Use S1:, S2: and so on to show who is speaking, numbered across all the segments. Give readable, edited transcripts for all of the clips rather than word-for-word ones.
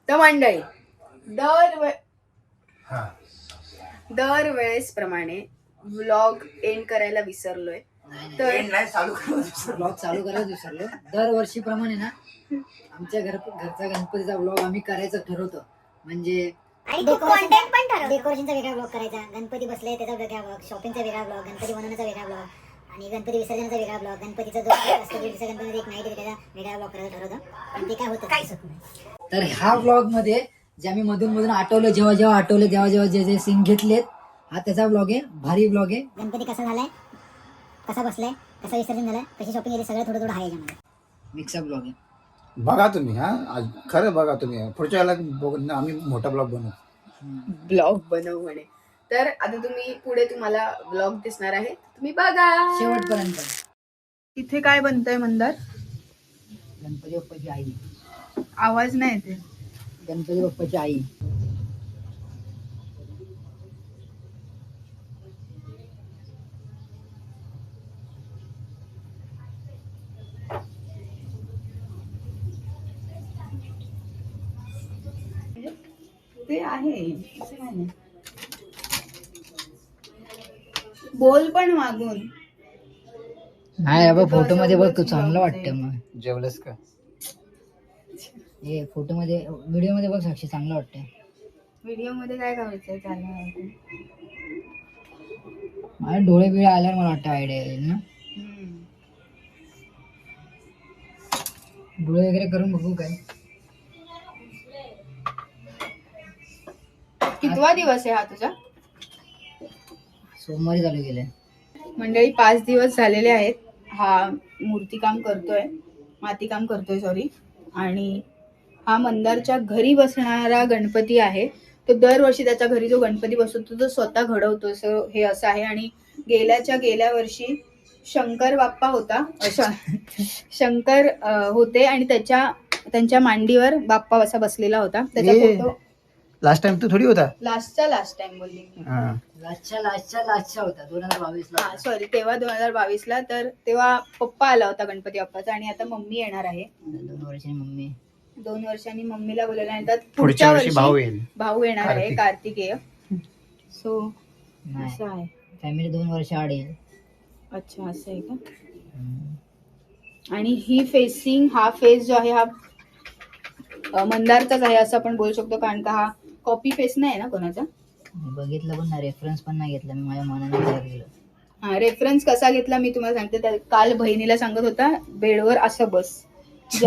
S1: तर मंडळी दरवेळेस प्रमाणे व्लॉग एंड करायला विसरलोय. तर
S2: ब्लॉग चालू करायला विसरलो. दरवर्षीप्रमाणे ना आमच्या घरचा गणपतीचा ब्लॉग आम्ही करायचं ठरवतो. म्हणजे
S3: कंटेंट पण ठरवतो. डेकोरेशनचा वेगळा ब्लॉग करायचा, गणपती बसले त्याचा वेगळा ब्लॉग, शॉपिंगचा वेगळा ब्लॉग, गणपती बनवण्याचा वेगळा ब्लॉग आणि गणपती विसर्जनाचा वेगळा ब्लॉग, गणपतीचा जो असतो गणपतीमध्ये एक नाईट त्याचा वेगळा ब्लॉग करायचा ठरवतो. पण ते काय होतं काहीच होत नाही.
S2: तर ह्या ब्लॉग मध्ये जे आम्ही मधून आठवलं, जेव्हा आठवलं जेव्हा जे सीन घेतलेत, हा त्याचा ब्लॉग आहे. भारी ब्लॉग आहे.
S3: गणपती कसा झालाय, कसा बसलाय, कसा विसर्जन झालाय, कशी शॉपिंग केली, सगळं थोडं आहे यामध्ये.
S2: मिक्सअप ब्लॉग आहे.
S4: बघा तुम्ही. खरं बघा तुम्ही. पुढच्या वेळेला आम्ही मोठा
S1: ब्लॉग बनवू म्हणे. तर आता पुढे तुम्हाला ब्लॉग दिसणार आहे, तुम्ही बघा
S2: शेवटपर्यंत.
S1: इथे काय बनतंय मंदार?
S2: गणपती बाप्पाची आई.
S1: आवाज नाही येते.
S2: गणपती बाप्पाची आई.
S1: ते आहे असं काय नाही. बोल पण मागून.
S2: नाही बाबा, फोटो मध्ये बघ तू, चांगलं वाटतं. मग
S4: जेवलंस का?
S2: हे फोटो मध्ये, व्हिडिओ मध्ये बघ साक्षी, चांगलं वाटतं.
S1: व्हिडिओ मध्ये काय करायचंय चालू?
S2: मला डोळे बिळे आल्यावर मला वाटतं आयडिया येईल ना. डोळे वगैरे करून बघू काय.
S1: कितवा दिवस आहे हा तुझा?
S2: सोमवारी चालू केलंय.
S1: मंडळी 5 दिवस झालेले आहेत. हा मूर्तिकाम करतोय, मातीकाम करतोय सॉरी. आणि हा मंदारच्या घरी बसणारा गणपती आहे. तो दरवर्षी त्याच्या घरी जो गणपती बसवतो तो स्वतः घडवतो. हे असं आहे. आणि गेल्या वर्षी शंकर बाप्पा होता, शंकर होते आणि त्यांच्या मांडीवर बाप्पा असा बसलेला होता. त्याचा फोटो
S4: लास्ट टाइम तू थोडी होता.
S1: लास्ट टाइम बोलली मी.
S2: लास्टच्या होता 2022 ला.
S1: सॉरी, तेव्हा 2022 ला. तर तेव्हा पप्पा आला होता गणपती बाप्पाचा. आणि आता मम्मी येणार आहे.
S2: 2 वर्षांनी मम्मी.
S1: 2 वर्षांनी मम्मीला बोलायला.
S4: पुढच्या वर्षी
S1: भाऊ येणार आहे, कार्तिकेय. सो असं आहे.
S2: फॅमिली 2 वर्ष आड येईल.
S1: अच्छा, असं आहे का? आणि हा फेस जो आहे हा मंदारचाच आहे असं आपण बोलू शकतो. कारण का हा कॉपी फेस नाही ना कोणाचा.
S2: बघितलं पण ना, रेफरन्स पण नाही घेतला मी, माझ्या मनाने तयार केलं.
S1: हा, रेफरन्स कसा घेतला मी तुम्हाला सांगते. काल बहिणीला सांगत होता बेडवर असं बस,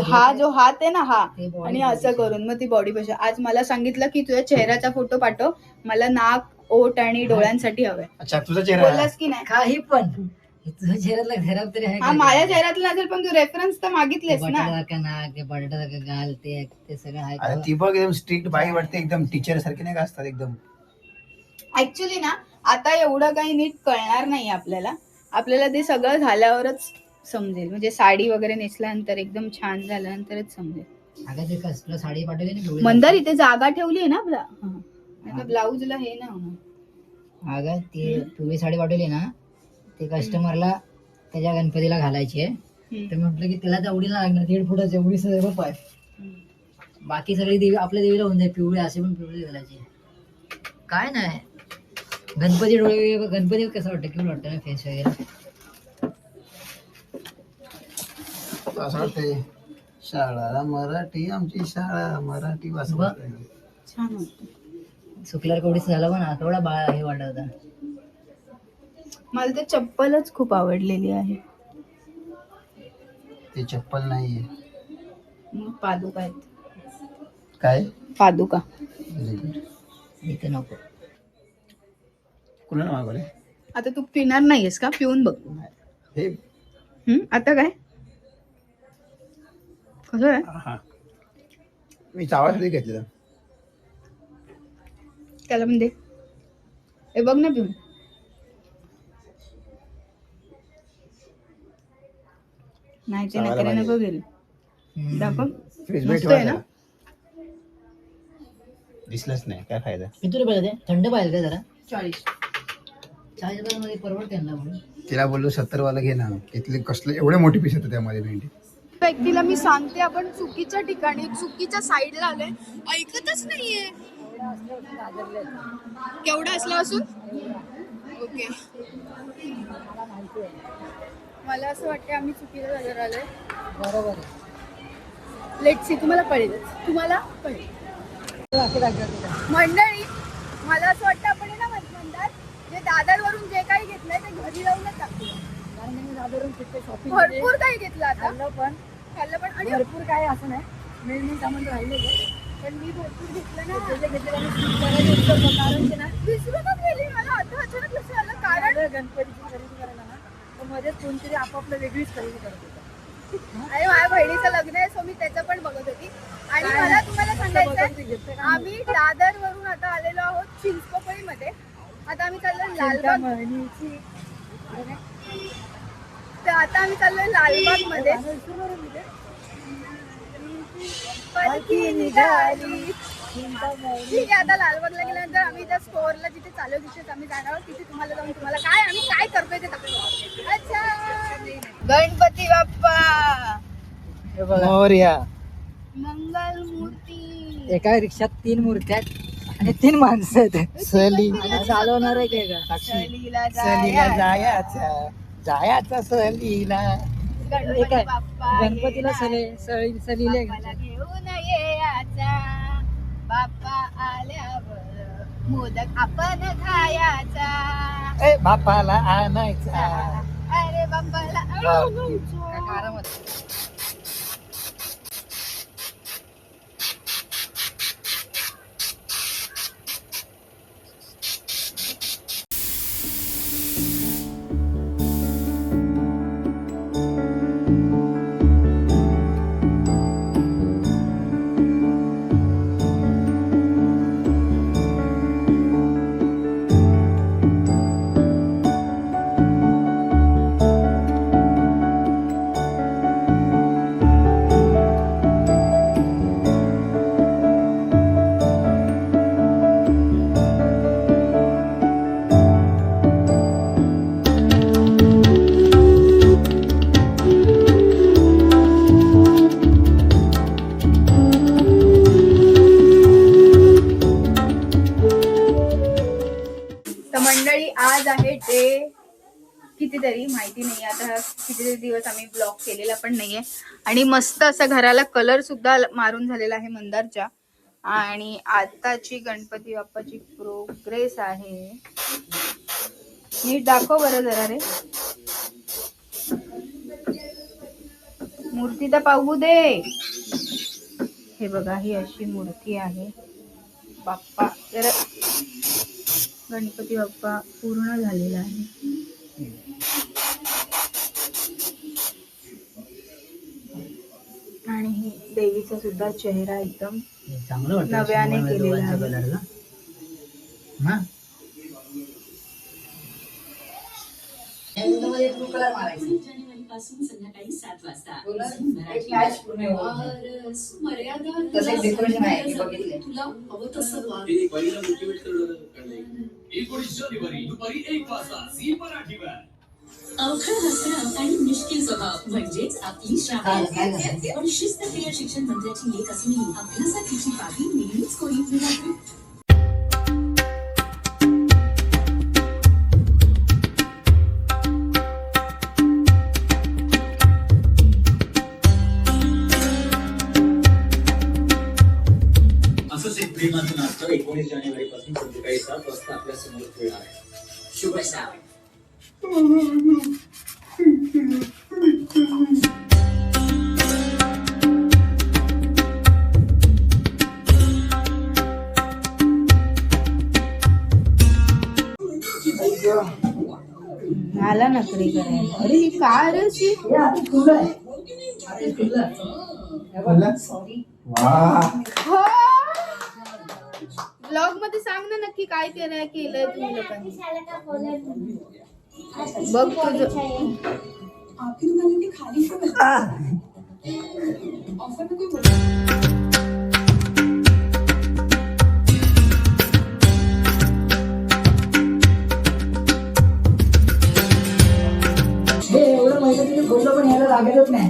S1: हा जो हात आहे ना हा, आणि असं करून मग ती बॉडी पोझिशन. आज मला सांगितलं की तुझ्या चेहऱ्याचा फोटो पाठव, मला नाक, ओठ आणि डोळ्यांसाठी हवंय.
S4: अच्छा, तुझा चेहरा
S1: बोललास की नाही?
S2: काही पण तुझ्या चेहऱ्यातला घरात तरी आहे.
S1: हा, माझ्या चेहऱ्यातला नसेल पण तू रेफरन्स तर मागितलेस ना.
S2: बटाटा नाक, ते बटाटा गाल, ते सगळं आहे.
S4: अरे ती बघ, एकदम स्ट्रिक्ट बाई वाटते, एकदम टीचर सारखे नाही का असतात एकदम.
S1: ऍक्च्युली ना आता एवढं काही नीट कळणार नाही आपल्याला ते सगळं झाल्यावरच समजेल. म्हणजे साडी वगैरे नेसल्यानंतर, एकदम छान झाल्यानंतरच समजेल.
S2: अगं ते कसलं साडी पाठवली ना
S1: मंदार, इथे जागा ठेवली आहे ना ब्लाऊजला. हे ना
S2: अगं ती पिवळी साडी पाठवली ना, ते कस्टमरला त्याच्या गणपतीला घालायची आहे. तर म्हटलं की त्याला तेवढीला लागणार 1.5 फुटाची एवढी सर्व पाय. बाकी सगळी देवी आपल्या देवीला होऊन जाईल पिवळी, असे पण पिवळी घालायची. काय नाही, गणपती डोळे, गणपती कसं वाटतं, किती वाटतं ना फेस वगैरे.
S4: असं वाटतंय शाळा मराठी, आमची शाळा मराठी.
S1: छान वाटतं.
S2: सुकल्यावर कवडीच झाला पण थोडा बाळ हे वाटत होता.
S1: मला ते चप्पलच खूप आवडलेली आहे.
S4: ते चप्पल नाहीये.
S1: मग पादुका आहेत.
S4: काय
S1: पादुका
S2: इथे नको.
S4: कुणाला मागवले?
S1: आता तू पिणार नाहीयेस का? पिऊन बघ.
S4: हे
S1: आता काय कसं आहे?
S4: मी चावासाठी घेतलेलं.
S1: त्याला पण दे. हे बघ ना पिऊन. नाही ते नका नको गेले. दाखव. मस्त आहे ना?
S4: दिसलंच नाही, काय फायदा.
S2: किती रुपये ते? थंड पाहिजे का जरा?
S1: 40.
S2: 40 रुपयामध्ये परवडते ना म्हणून.
S4: तिला बोललो 70 वाला घे ना. इथले कसले एवढे मोठे पीस होते त्यामध्ये भेंडी.
S1: व्यक्तीला मी सांगते आपण चुकीच्या ठिकाणी चुकीच्या साईडला आलोय, ऐकतच नाहीये. केवढं असल्यापासून ओके. मला असं वाटतं आम्ही चुकीच्या जागेवर आलोय.
S2: बरोबर आहे.
S1: लेट सी, तुम्हाला कळेलच, तुम्हाला कळेल. मंडळी मला असं वाटतं आपण आहे ना म्हणतात जे दादरवरून जे काही घेतलंय ते घरी लावूनच टाकूया.
S2: कारण मी दादरून तिथे शॉपिंग
S1: भरपूर काही घेतलं आता,
S2: खाल्लं पण
S1: आणि
S2: भरपूर काय असं नाही, मेन सामान तर राहिलं
S1: पण मी भरपूर घेतलं ना.
S2: कारण की ना
S1: विसरूनच गेली. मला आता अचानक लक्षात आलं कारण
S2: गणपतीची खरेदी करायला ना तर मध्येच कोणतरी आपापलं वेगळीच खरेदी करत होतं.
S1: आणि माझ्या बहिणीचं लग्न आहे, सो मी त्याचं पण बघत होती. आणि मला तुम्हाला सांगायचं आम्ही दादर वरून आता आलेलो आहोत चिंचपोकळीमध्ये. आता आम्ही चाललोय लालबाग. तर आता आम्ही चाललोय लालबाग मध्ये. पालखी निघाली. ठीक आहे, आता लालबागला गेल्यानंतर आम्ही त्या स्टोअरला जिथे चालू तिथेच आम्ही जाणार आहोत. तिथे तुम्हाला जाऊन तुम्हाला काय आम्ही काय करतोय ते दाखवतो. अच्छा, गणपती बाप्पा
S2: मोरया.
S1: मंगल मूर्ती.
S2: एका रिक्षात 3 मूर्त्या आणि 3 माणसं आहेत.
S4: सहली
S2: चालवणार आहे काय का?
S1: सहलीला
S4: सहलीला
S1: जायचं.
S4: जायचा सहलीला.
S1: गणपती बाप्पा
S2: गणपतीला सलीले
S1: बाप्पाला घेऊन यायचा. बाप्पा आल्यावर मोदक आपण खायचा.
S4: बापाला आणायचा.
S1: अरे बाप्पाला आणायचा. मंडळी आज आहे डे कितीतरी माहिती नाही आता, कितीतरी दिवस आम्ही ब्लॉग केलेला पण नाहीये. आणि मस्त असा घराला कलर सुद्धा मारून झालेला आहे मंदारच्या. आणि आताची गणपती बाप्पाची प्रोग्रेस आहे. नीट दाखव बरं जरा रे, मूर्ती तर पाहू दे. हे बघा, ही अशी मूर्ती आहे. बाप्पा जरा गणपती बाप्पा पूर्ण झालेला आहे. आणि ही देवीचा सुद्धा चेहरा एकदम नव्याने केलेला आहे.
S5: पासून संध्याकाळी 7 वाजता तुला हवं तसं वाग. अवघड हसणं आणि मिश्किल स्वभाव म्हणजेच आपली श्रावणी. पण शिस्तप्रिय शिक्षण मंत्र्याची लेख असूनही अभ्यासाची बाबी नेहमीच कोणी राहते.
S6: प्रेमाचं नातं 19 जानेवारीपासून संध्याकाळी 7 वाजता आपल्या समोर खेळणार आहे. शुभ श्रावण.
S1: मला नकरी करायला. अरे ही कार अशी सॉरी. ब्लॉग मध्ये सांग ना नक्की काय केलंय तुम्ही लोकांनी. बघ तुझं
S5: आपकी दुकान की खाली ऑफर में कोई
S2: एवढं महिन्यात बोललो पण यायला लागतच नाही.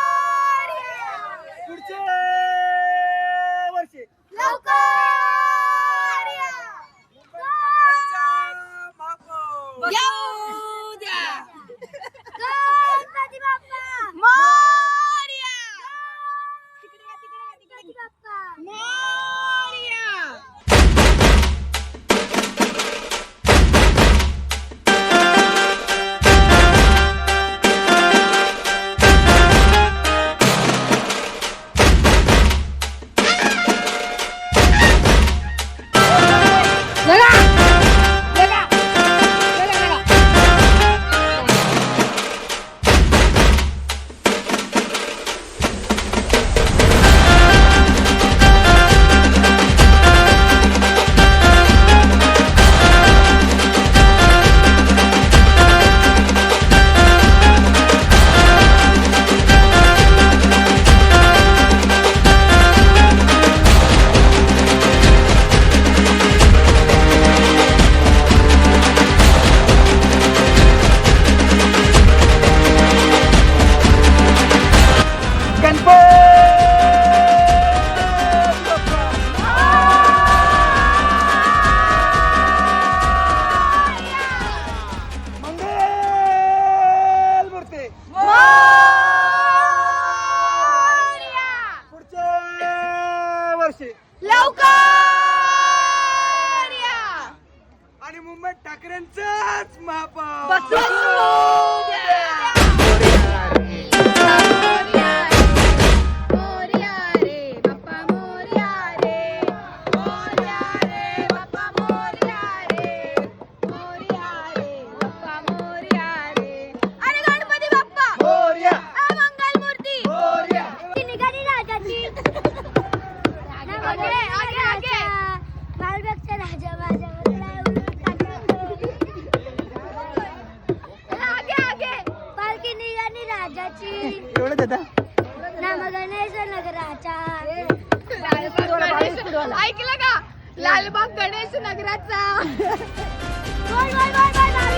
S1: आहे लवकर या.
S7: आणि मुंबईत ठाकरेंचाच महापौर
S1: मोरया रे बाप्पा मोरया रे, मोरया रे बाप्पा मोरया रे, मोरया रे बाप्पा मोरया रे. अरे गणपती बाप्पा
S7: मोरया,
S1: मंगल मूर्ती
S7: मोरया.
S8: निघाली राजाची
S1: आगे आगे आगे.
S8: बालबागचा राजा माझ्या
S1: आगे आगे.
S8: पालखी निघाली राजाची
S7: एवढं दादा
S8: नाम गणेश नगराचा.
S1: ऐकलं का? लालबाग गणेश नगराचा.
S8: बोल, बोल, बोल, बोल, बोल.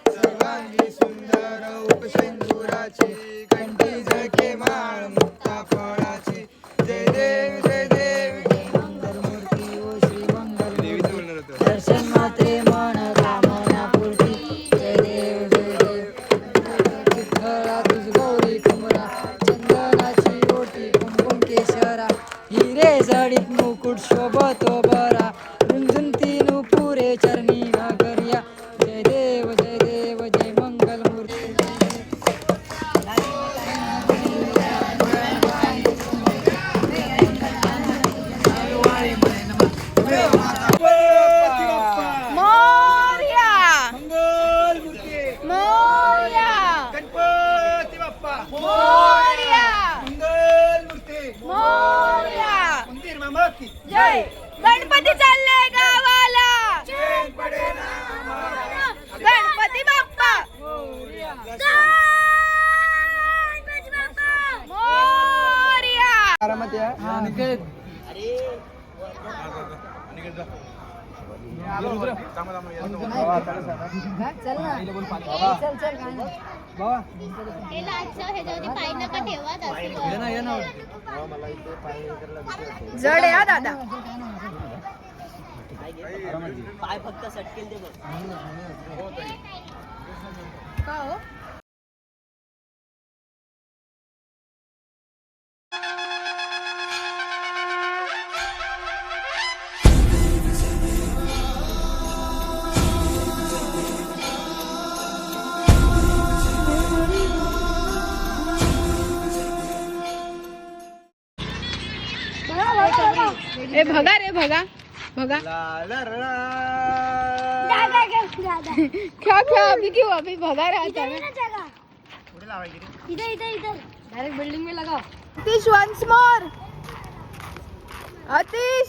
S7: सर्वांगी सुंदर उपशंभुराची कंठी झळके माळ मुक्ता फळाची. जय देव जय देव
S2: मंगल मूर्ती ओ श्री मंगल
S7: देवीचं बोलणार होतं.
S2: दर्शन मात्रे मन कामना पूर्ती. जय देव जय देव चिखला तुझ गौरी कुमरा, चंदनाची ओटी कुंकुम केशरा, हिरे जडीत मुकुट शोभतो बरा, रुंझुंती नुपुरे चरणी घागरिया. जय देव जय देव जय मंगल मूर्ती.
S1: मोरया
S7: मंगल मूर्ती
S1: मोरया
S7: गणपती बाप्पा
S1: मोरया
S7: मंगल मूर्ती
S1: मोरया.
S7: मंदिर मामा की
S1: जय. गणपती चालले गावाला, गणपती बाप्पा मोरया.
S7: आरामात या. अनिकेत.
S2: चल ना चल चल काय नाही.
S1: जड आहे हा दादा. का हो? ए भगा रे भगा भगा.
S7: ला ला ला.
S8: दादा घे, दादा.
S1: क्या क्या अभी क्यों अभी भगा रहा था.
S8: इधर ना जगह. इधर इधर इधर
S1: डायरेक्ट बिल्डिंग में लगाओ. अतिश वन्स मोर. अतिश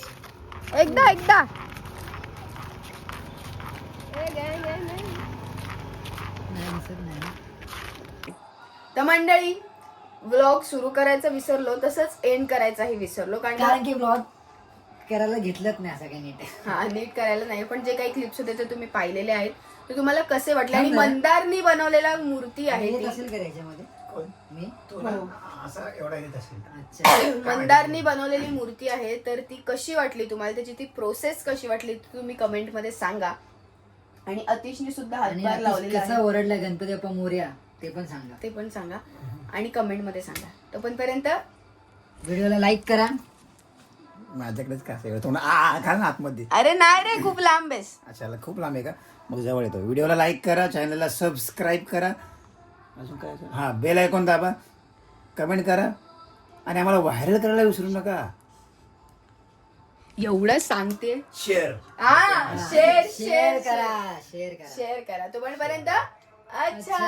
S1: एकदा एकदा. तर मंडळी व्लॉग सुरू करायचं विसरलो, तसंच एंड करायचाही विसरलो
S2: कारण की ब्लॉग करायला घेतलंच नाही असं काही नीट.
S1: हा नीट करायला नाही. पण जे काही क्लिप्स होते ते तुम्ही पाहिलेले आहेत, ते तुम्हाला कसे वाटले. आणि मंदारनी बनवलेला मूर्ती आहे
S2: येत
S1: ती.
S2: असेल का याच्यामध्ये मी
S4: असा एवढा येत असेल.
S2: अच्छा
S1: मंदारनी बनवलेली मूर्ती आहे, तर ती कशी वाटली तुम्हाला, त्याची ती प्रोसेस कशी वाटली ती तुम्ही कमेंट मध्ये सांगा. आणि अतिशने सुद्धा
S2: आणि
S1: हातभार लावलेला
S2: कसा
S1: आहे
S2: ओरडला गणपती बाप्पा मोरया ते पण सांगा.
S1: ते पण सांगा आणि कमेंट मध्ये सांगा. तोपर्यंत
S2: व्हिडिओला लाईक करा.
S4: माझ्याकडेच का एवढं थोडं घाल ना आतमध्ये.
S1: अरे नाही रे खूप लांब आहेस.
S4: अच्छा खूप लांब आहे का? मग जवळ येतो. व्हिडिओला लाईक करा, चॅनलला सबस्क्राईब करा, अजून काय हां बेल आयकॉन दाबा, कमेंट करा आणि आम्हाला व्हायरल करायला विसरू नका.
S1: एवढं सांगते.
S4: शेअर
S1: शेअर
S2: शेअर करा शेअर करा.
S1: शेअर करा. तोपर्यंत अच्छा.